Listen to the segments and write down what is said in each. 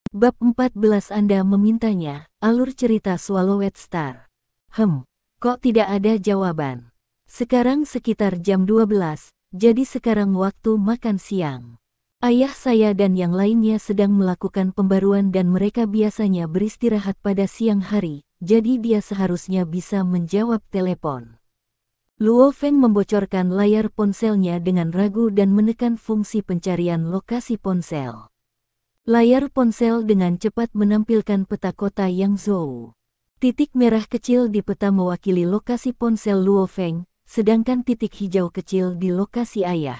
Bab 14 Anda memintanya, alur cerita Swallowed Star. Kok tidak ada jawaban? Sekarang sekitar jam 12, jadi sekarang waktu makan siang. Ayah saya dan yang lainnya sedang melakukan pembaruan dan mereka biasanya beristirahat pada siang hari, jadi dia seharusnya bisa menjawab telepon. Luo Feng membocorkan layar ponselnya dengan ragu dan menekan fungsi pencarian lokasi ponsel. Layar ponsel dengan cepat menampilkan peta kota Yangzhou. Titik merah kecil di peta mewakili lokasi ponsel Luo Feng, sedangkan titik hijau kecil di lokasi ayah.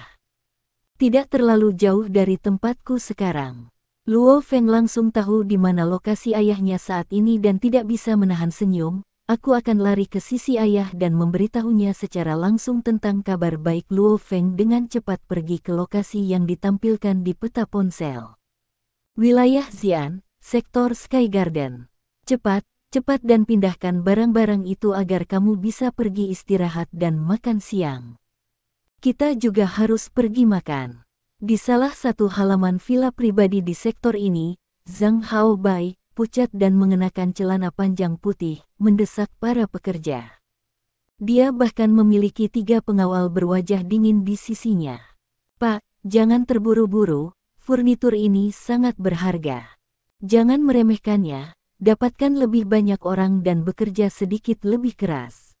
Tidak terlalu jauh dari tempatku sekarang. Luo Feng langsung tahu di mana lokasi ayahnya saat ini dan tidak bisa menahan senyum. Aku akan lari ke sisi ayah dan memberitahunya secara langsung tentang kabar baik. Luo Feng dengan cepat pergi ke lokasi yang ditampilkan di peta ponsel. Wilayah Xi'an, sektor Sky Garden. Cepat dan pindahkan barang-barang itu agar kamu bisa pergi istirahat dan makan siang. Kita juga harus pergi makan. Di salah satu halaman villa pribadi di sektor ini, Zhang Haobai, pucat dan mengenakan celana panjang putih, mendesak para pekerja. Dia bahkan memiliki 3 pengawal berwajah dingin di sisinya. Pak, jangan terburu-buru, furnitur ini sangat berharga. Jangan meremehkannya, dapatkan lebih banyak orang dan bekerja sedikit lebih keras.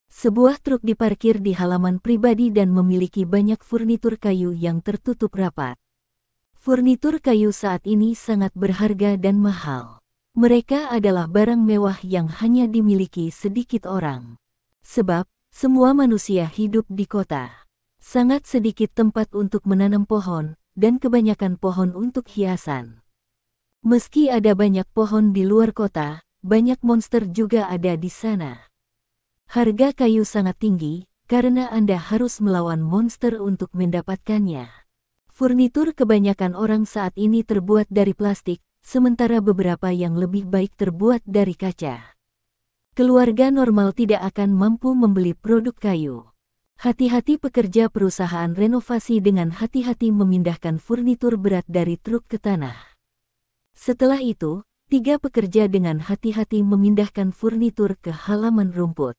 Sebuah truk diparkir di halaman pribadi dan memiliki banyak furnitur kayu yang tertutup rapat. Furnitur kayu saat ini sangat berharga dan mahal. Mereka adalah barang mewah yang hanya dimiliki sedikit orang. Sebab, semua manusia hidup di kota. Sangat sedikit tempat untuk menanam pohon, dan kebanyakan pohon untuk hiasan. Meski ada banyak pohon di luar kota, banyak monster juga ada di sana. Harga kayu sangat tinggi, karena Anda harus melawan monster untuk mendapatkannya. Furnitur kebanyakan orang saat ini terbuat dari plastik, sementara beberapa yang lebih baik terbuat dari kaca. Keluarga normal tidak akan mampu membeli produk kayu. Hati-hati pekerja perusahaan renovasi dengan hati-hati memindahkan furnitur berat dari truk ke tanah. Setelah itu, 3 pekerja dengan hati-hati memindahkan furnitur ke halaman rumput.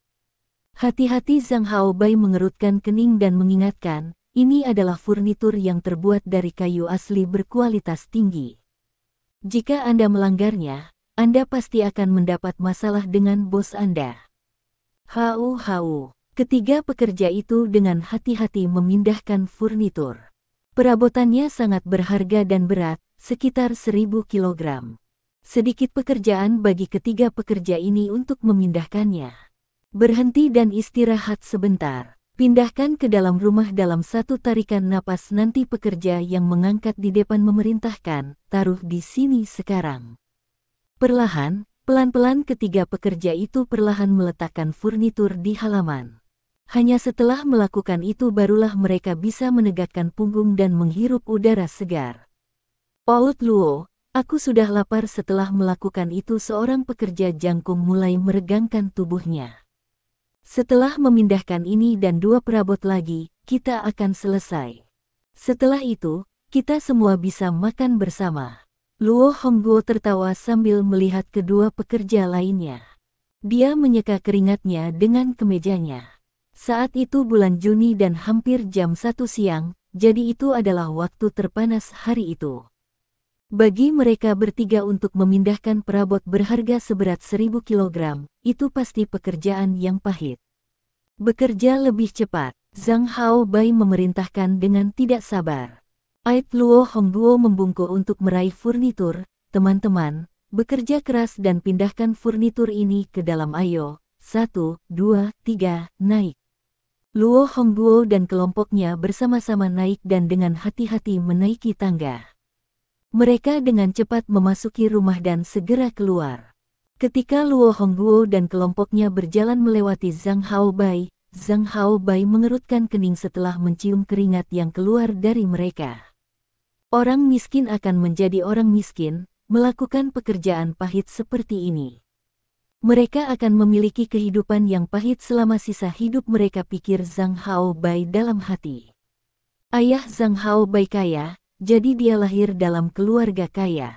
Hati-hati Zhang Haobai mengerutkan kening dan mengingatkan, ini adalah furnitur yang terbuat dari kayu asli berkualitas tinggi. Jika Anda melanggarnya, Anda pasti akan mendapat masalah dengan bos Anda. Hau. Ketiga pekerja itu dengan hati-hati memindahkan furnitur. Perabotannya sangat berharga dan berat, sekitar 1000 kilogram. Sedikit pekerjaan bagi ketiga pekerja ini untuk memindahkannya. Berhenti dan istirahat sebentar. Pindahkan ke dalam rumah dalam satu tarikan napas. Nanti pekerja yang mengangkat di depan memerintahkan, taruh di sini sekarang. Perlahan, pelan-pelan ketiga pekerja itu perlahan meletakkan furnitur di halaman. Hanya setelah melakukan itu barulah mereka bisa menegakkan punggung dan menghirup udara segar. Paut Luo, aku sudah lapar. Setelah melakukan itu seorang pekerja jangkung mulai meregangkan tubuhnya. Setelah memindahkan ini dan 2 perabot lagi, kita akan selesai. Setelah itu, kita semua bisa makan bersama. Luo Hongguo tertawa sambil melihat kedua pekerja lainnya. Dia menyeka keringatnya dengan kemejanya. Saat itu bulan Juni dan hampir jam 1 siang, jadi itu adalah waktu terpanas hari itu. Bagi mereka bertiga untuk memindahkan perabot berharga seberat 1000 kilogram, itu pasti pekerjaan yang pahit. Bekerja lebih cepat, Zhang Haobai memerintahkan dengan tidak sabar. Ait Luo Hongguo membungkuk untuk meraih furnitur. Teman-teman, bekerja keras dan pindahkan furnitur ini ke dalam. Ayo, 1, 2, 3, naik. Luo Hongguo dan kelompoknya bersama-sama naik dan dengan hati-hati menaiki tangga. Mereka dengan cepat memasuki rumah dan segera keluar. Ketika Luo Hongguo dan kelompoknya berjalan melewati Zhang Haobai mengerutkan kening setelah mencium keringat yang keluar dari mereka. Orang miskin akan menjadi orang miskin, melakukan pekerjaan pahit seperti ini. Mereka akan memiliki kehidupan yang pahit selama sisa hidup mereka, pikir Zhang Haobai dalam hati. Ayah Zhang Haobai kaya, jadi dia lahir dalam keluarga kaya.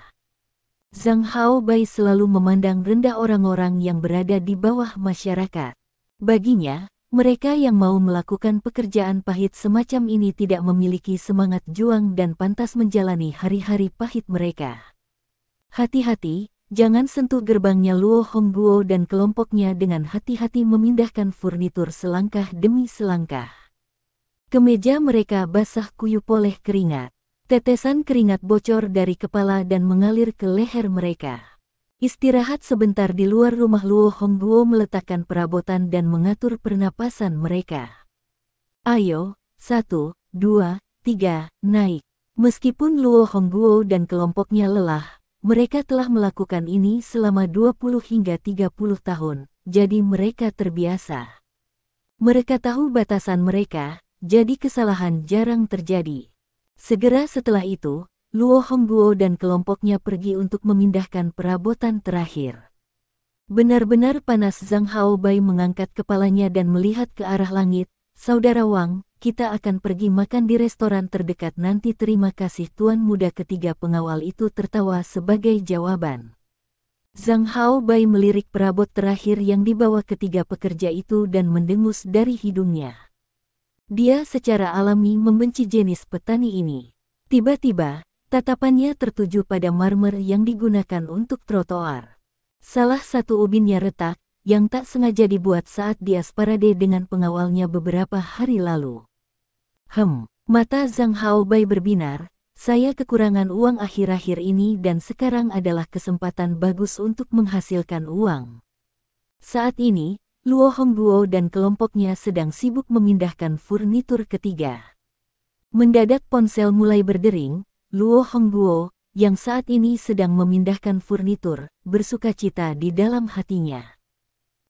Zhang Haobai selalu memandang rendah orang-orang yang berada di bawah masyarakat. Baginya, mereka yang mau melakukan pekerjaan pahit semacam ini tidak memiliki semangat juang dan pantas menjalani hari-hari pahit mereka. Hati-hati, jangan sentuh gerbangnya. Luo Hongguo dan kelompoknya dengan hati-hati memindahkan furnitur selangkah demi selangkah. Kemeja mereka basah kuyup oleh keringat. Tetesan keringat bocor dari kepala dan mengalir ke leher mereka. Istirahat sebentar di luar rumah. Luo Hongguo meletakkan perabotan dan mengatur pernapasan mereka. Ayo, 1, 2, 3, naik. Meskipun Luo Hongguo dan kelompoknya lelah, mereka telah melakukan ini selama 20 hingga 30 tahun, jadi mereka terbiasa. Mereka tahu batasan mereka, jadi kesalahan jarang terjadi. Segera setelah itu, Luo Hongguo dan kelompoknya pergi untuk memindahkan perabotan terakhir. Benar-benar panas. Zhang Haobai mengangkat kepalanya dan melihat ke arah langit. Saudara Wang, kita akan pergi makan di restoran terdekat nanti. Terima kasih Tuan Muda. Ketiga pengawal itu tertawa sebagai jawaban. Zhang Haobai melirik perabot terakhir yang dibawa ketiga pekerja itu dan mendengus dari hidungnya. Dia secara alami membenci jenis petani ini. Tiba-tiba, tatapannya tertuju pada marmer yang digunakan untuk trotoar. Salah satu ubinnya retak, yang tak sengaja dibuat saat dia separade dengan pengawalnya beberapa hari lalu. Mata Zhang Haobai berbinar. Saya kekurangan uang akhir-akhir ini dan sekarang adalah kesempatan bagus untuk menghasilkan uang. Saat ini, Luo Hongguo dan kelompoknya sedang sibuk memindahkan furnitur ketiga. Mendadak ponsel mulai berdering. Luo Hongguo, yang saat ini sedang memindahkan furnitur, bersukacita di dalam hatinya.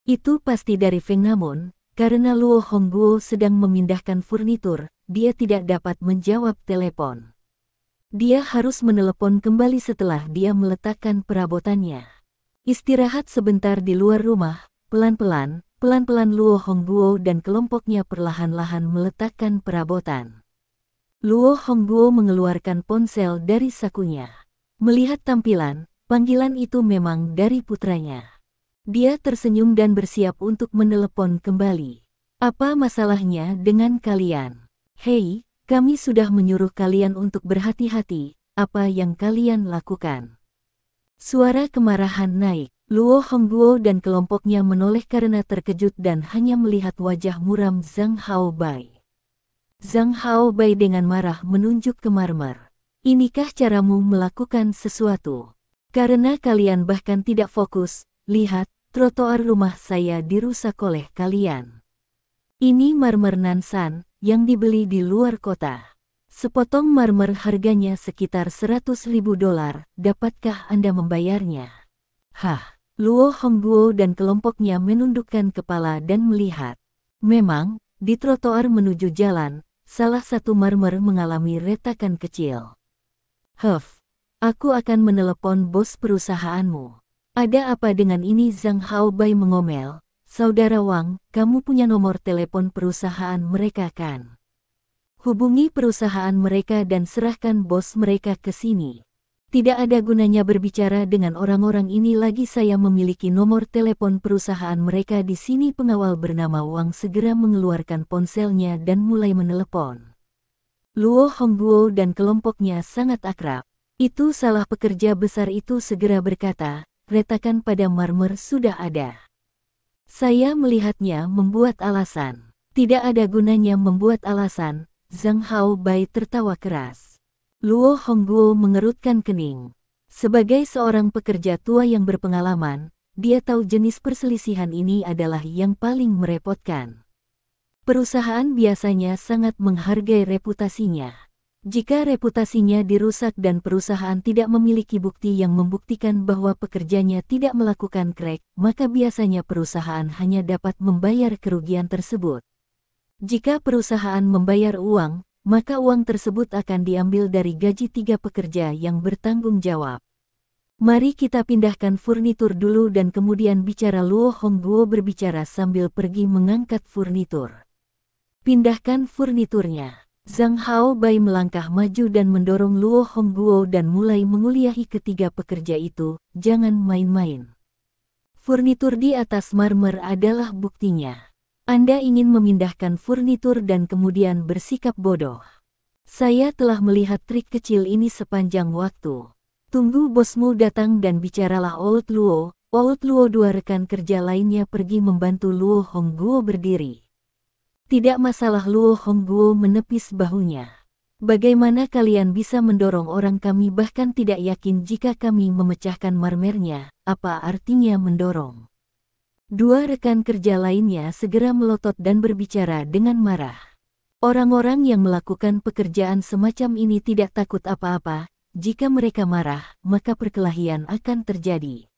Itu pasti dari Feng, namun, karena Luo Hongguo sedang memindahkan furnitur, dia tidak dapat menjawab telepon. Dia harus menelepon kembali setelah dia meletakkan perabotannya. Istirahat sebentar di luar rumah. Pelan-pelan Luo Hongguo dan kelompoknya perlahan-lahan meletakkan perabotan. Luo Hongguo mengeluarkan ponsel dari sakunya. Melihat tampilan, panggilan itu memang dari putranya. Dia tersenyum dan bersiap untuk menelepon kembali. Apa masalahnya dengan kalian? Hei, kami sudah menyuruh kalian untuk berhati-hati. Apa yang kalian lakukan? Suara kemarahan naik. Luo Hongguo dan kelompoknya menoleh karena terkejut dan hanya melihat wajah muram Zhang Haobai. Zhang Haobai dengan marah menunjuk ke marmer. Inikah caramu melakukan sesuatu? Karena kalian bahkan tidak fokus, lihat, trotoar rumah saya dirusak oleh kalian. Ini marmer Nansan, yang dibeli di luar kota. Sepotong marmer harganya sekitar $100.000, dapatkah Anda membayarnya? Hah? Luo Hongguo dan kelompoknya menundukkan kepala dan melihat. Memang, di trotoar menuju jalan, salah satu marmer mengalami retakan kecil. Aku akan menelepon bos perusahaanmu. Ada apa dengan ini? Zhang Haobai mengomel. Saudara Wang, kamu punya nomor telepon perusahaan mereka kan? Hubungi perusahaan mereka dan serahkan bos mereka ke sini. Tidak ada gunanya berbicara dengan orang-orang ini lagi. Saya memiliki nomor telepon perusahaan mereka di sini. Pengawal bernama Wang segera mengeluarkan ponselnya dan mulai menelepon. Luo Hongguo dan kelompoknya sangat akrab. Itu salah pekerja besar itu segera berkata, retakan pada marmer sudah ada. Saya melihatnya membuat alasan. Tidak ada gunanya membuat alasan. Zhang Haobai tertawa keras. Luo Hongguo mengerutkan kening. Sebagai seorang pekerja tua yang berpengalaman, dia tahu jenis perselisihan ini adalah yang paling merepotkan. Perusahaan biasanya sangat menghargai reputasinya. Jika reputasinya dirusak dan perusahaan tidak memiliki bukti yang membuktikan bahwa pekerjanya tidak melakukan crack, maka biasanya perusahaan hanya dapat membayar kerugian tersebut. Jika perusahaan membayar uang, maka uang tersebut akan diambil dari gaji 3 pekerja yang bertanggung jawab. Mari kita pindahkan furnitur dulu dan kemudian bicara. Luo Hongguo berbicara sambil pergi mengangkat furnitur. Pindahkan furniturnya. Zhang Haobai melangkah maju dan mendorong Luo Hongguo dan mulai menguliahi ketiga pekerja itu. Jangan main-main. Furnitur di atas marmer adalah buktinya. Anda ingin memindahkan furnitur dan kemudian bersikap bodoh. Saya telah melihat trik kecil ini sepanjang waktu. Tunggu bosmu datang dan bicaralah Old Luo. Old Luo. Dua rekan kerja lainnya pergi membantu Luo Hongguo berdiri. Tidak masalah, Luo Hongguo menepis bahunya. Bagaimana kalian bisa mendorong orang? Kami bahkan tidak yakin jika kami memecahkan marmernya. Apa artinya mendorong? Dua rekan kerja lainnya segera melotot dan berbicara dengan marah. Orang-orang yang melakukan pekerjaan semacam ini tidak takut apa-apa. Jika mereka marah, maka perkelahian akan terjadi.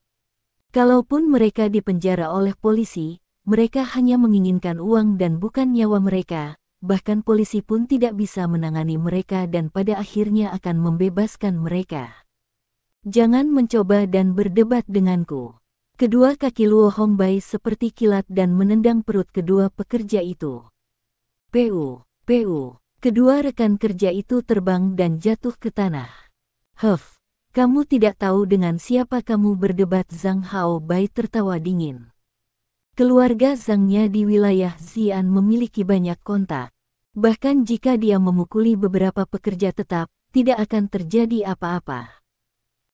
Kalaupun mereka dipenjara oleh polisi, mereka hanya menginginkan uang dan bukan nyawa mereka. Bahkan polisi pun tidak bisa menangani mereka dan pada akhirnya akan membebaskan mereka. Jangan mencoba dan berdebat denganku. Kedua kaki Luo Hongbai seperti kilat dan menendang perut kedua pekerja itu. Pu. Kedua rekan kerja itu terbang dan jatuh ke tanah. Kamu tidak tahu dengan siapa kamu berdebat? Zhang Haobai tertawa dingin. Keluarga Zhangnya di wilayah Xi'an memiliki banyak kontak. Bahkan jika dia memukuli beberapa pekerja tetap, tidak akan terjadi apa-apa.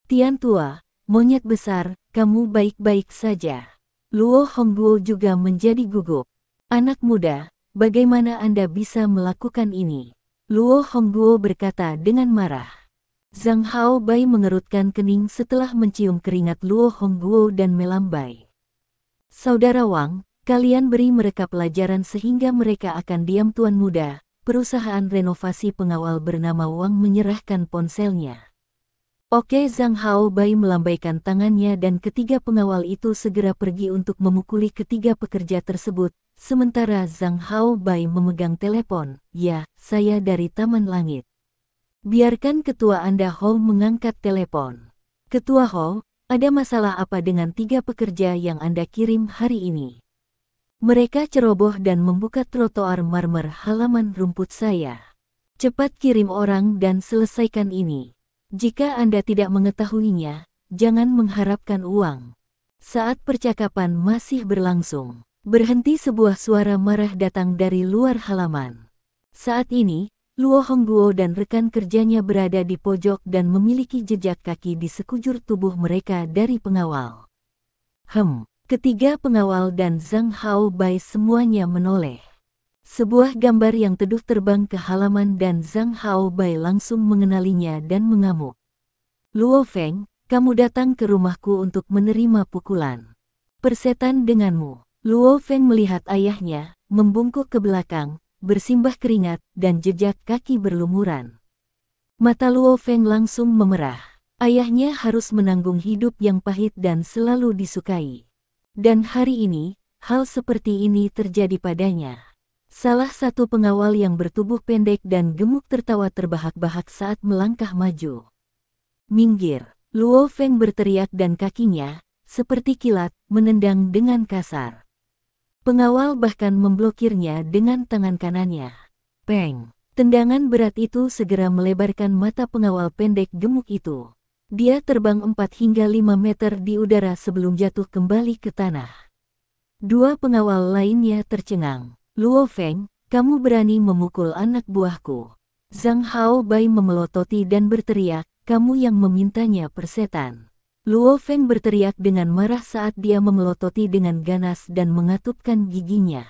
Tian tua, monyet besar, kamu baik-baik saja. Luo Hongguo juga menjadi gugup. Anak muda, bagaimana Anda bisa melakukan ini? Luo Hongguo berkata dengan marah. Zhang Haobai mengerutkan kening setelah mencium keringat Luo Hongguo dan melambai. Saudara Wang, kalian beri mereka pelajaran sehingga mereka akan diam. Tuan muda, perusahaan renovasi pengawal bernama Wang menyerahkan ponselnya. Oke, Zhang Haobai melambaikan tangannya dan ketiga pengawal itu segera pergi untuk memukuli ketiga pekerja tersebut. Sementara Zhang Haobai memegang telepon. Ya, saya dari Taman Langit. Biarkan ketua Anda Hou mengangkat telepon. Ketua Hou, ada masalah apa dengan tiga pekerja yang Anda kirim hari ini? Mereka ceroboh dan membuka trotoar marmer halaman rumput saya. Cepat kirim orang dan selesaikan ini. Jika Anda tidak mengetahuinya, jangan mengharapkan uang. Saat percakapan masih berlangsung, berhenti sebuah suara marah datang dari luar halaman. Saat ini, Luo Hongguo dan rekan kerjanya berada di pojok dan memiliki jejak kaki di sekujur tubuh mereka dari pengawal. Ketiga pengawal dan Zhang Haobai semuanya menoleh. Sebuah gambar yang teduh terbang ke halaman dan Zhang Haobai langsung mengenalinya dan mengamuk. Luo Feng, kamu datang ke rumahku untuk menerima pukulan. Persetan denganmu. Luo Feng melihat ayahnya, membungkuk ke belakang, bersimbah keringat, dan jejak kaki berlumuran. Mata Luo Feng langsung memerah. Ayahnya harus menanggung hidup yang pahit dan selalu disukai. Dan hari ini, hal seperti ini terjadi padanya. Salah satu pengawal yang bertubuh pendek dan gemuk tertawa terbahak-bahak saat melangkah maju. Minggir, Luo Feng berteriak dan kakinya, seperti kilat, menendang dengan kasar. Pengawal bahkan memblokirnya dengan tangan kanannya. Peng! Tendangan berat itu segera melebarkan mata pengawal pendek gemuk itu. Dia terbang 4 hingga 5 meter di udara sebelum jatuh kembali ke tanah. Dua pengawal lainnya tercengang. Luo Feng, kamu berani memukul anak buahku. Zhang Haobai memelototi dan berteriak, kamu yang memintanya persetan. Luo Feng berteriak dengan marah saat dia memelototi dengan ganas dan mengatupkan giginya.